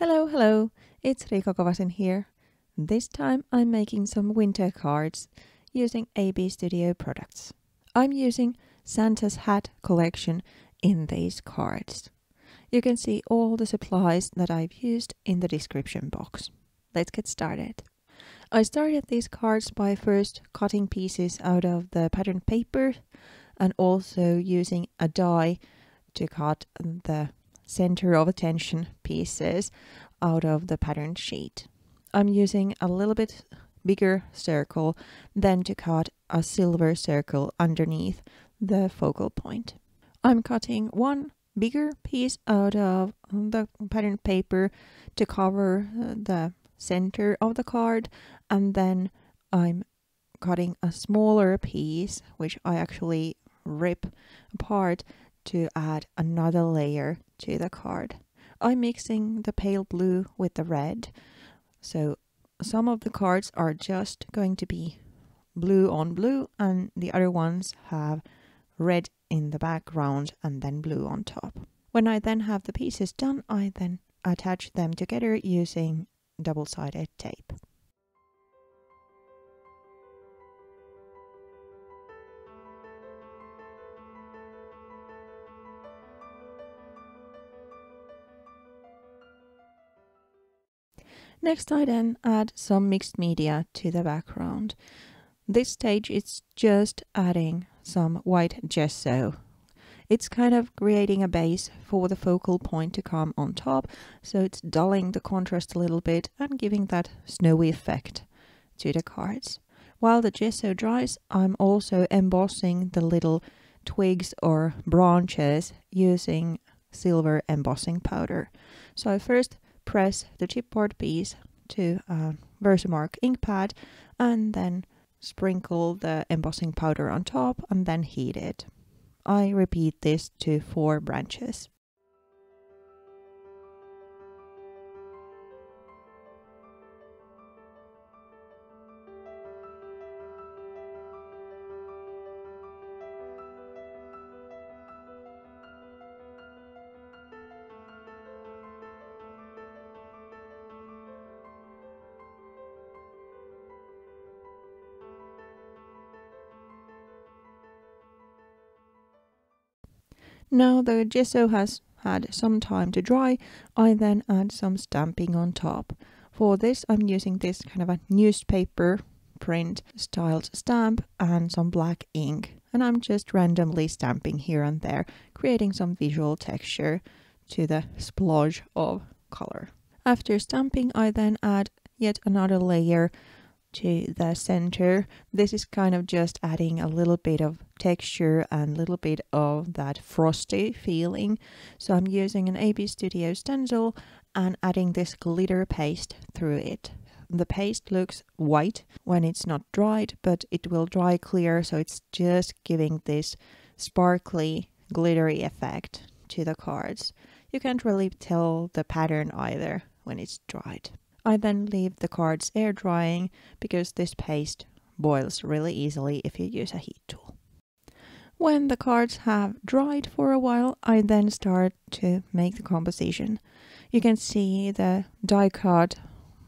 Hello, it's Riikka Kovasin here. This time I'm making some winter cards using A.B.Studio products. I'm using Santa's hat collection in these cards. You can see all the supplies that I've used in the description box. Let's get started. I started these cards by first cutting pieces out of the pattern paper and also using a die to cut the center of attention pieces out of the pattern sheet. I'm using a little bit bigger circle than to cut a silver circle underneath the focal point. I'm cutting one bigger piece out of the pattern paper to cover the center of the card, and then I'm cutting a smaller piece which I actually rip apart to add another layer to the card. I'm mixing the pale blue with the red, so some of the cards are just going to be blue on blue and the other ones have red in the background and then blue on top. When I then have the pieces done, I then attach them together using double-sided tape. Next I then add some mixed media to the background. This stage it's just adding some white gesso. It's kind of creating a base for the focal point to come on top, so it's dulling the contrast a little bit and giving that snowy effect to the cards. While the gesso dries, I'm also embossing the little twigs or branches using silver embossing powder. So I first press the chipboard piece to a Versamark ink pad and then sprinkle the embossing powder on top and then heat it. I repeat this to 4 branches. Now the gesso has had some time to dry, I then add some stamping on top. For this I'm using this kind of a newspaper print styled stamp and some black ink, and I'm just randomly stamping here and there, creating some visual texture to the splodge of color. After stamping I then add yet another layer to the center. This is kind of just adding a little bit of texture and a little bit of that frosty feeling. So I'm using an ABstudio stencil and adding this glitter paste through it. The paste looks white when it's not dried, but it will dry clear, so it's just giving this sparkly, glittery effect to the cards. You can't really tell the pattern either when it's dried. I then leave the cards air drying because this paste boils really easily if you use a heat tool. When the cards have dried for a while, I then start to make the composition. You can see the die cut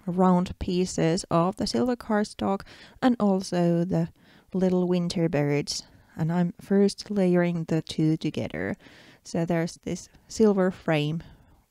round pieces of the silver cardstock and also the little winter birds. And I'm first layering the two together. So there's this silver frame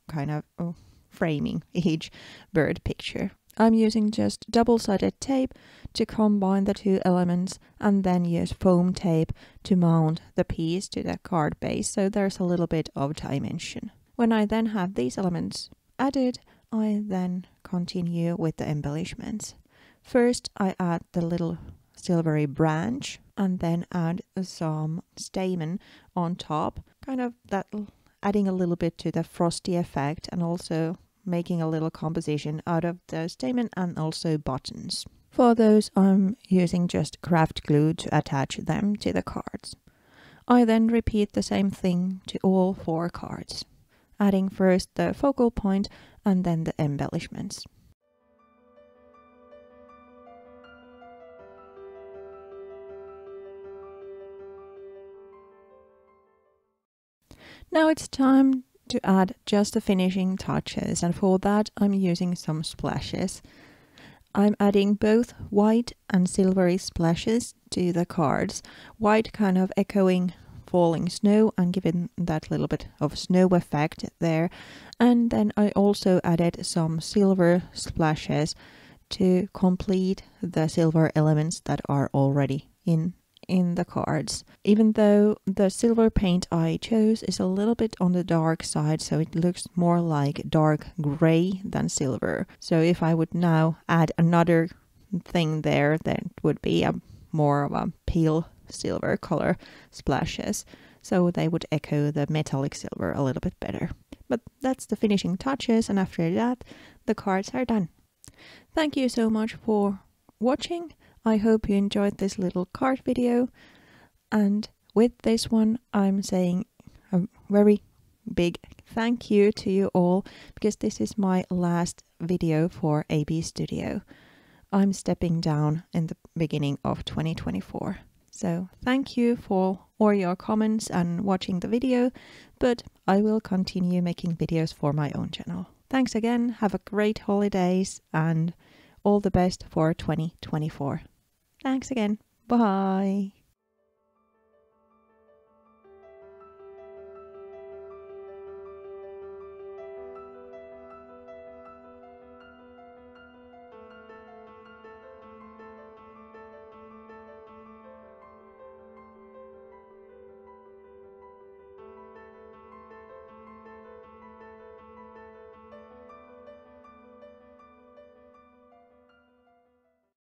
kind of framing each bird picture. I'm using just double-sided tape to combine the two elements and then use foam tape to mount the piece to the card base, so there's a little bit of dimension. When I then have these elements added, I then continue with the embellishments. First I add the little silvery branch and then add some stamen on top, kind of that adding a little bit to the frosty effect and also making a little composition out of the stamen and also buttons. For those I'm using just craft glue to attach them to the cards. I then repeat the same thing to all 4 cards, adding first the focal point and then the embellishments. Now it's time to add just the finishing touches, and for that I'm using some splashes. I'm adding both white and silvery splashes to the cards. White kind of echoing falling snow and giving that little bit of snow effect there. And then I also added some silver splashes to complete the silver elements that are already in the cards. Even though the silver paint I chose is a little bit on the dark side, so it looks more like dark gray than silver. So if I would now add another thing there, then it would be more of a pale silver color splashes, so they would echo the metallic silver a little bit better. But that's the finishing touches, and after that the cards are done. Thank you so much for watching. I hope you enjoyed this little card video, and with this one I'm saying a very big thank you to you all, because this is my last video for ABstudio. I'm stepping down in the beginning of 2024. So thank you for all your comments and watching the video, but I will continue making videos for my own channel. Thanks again, have a great holidays, and all the best for 2024. Thanks again. Bye.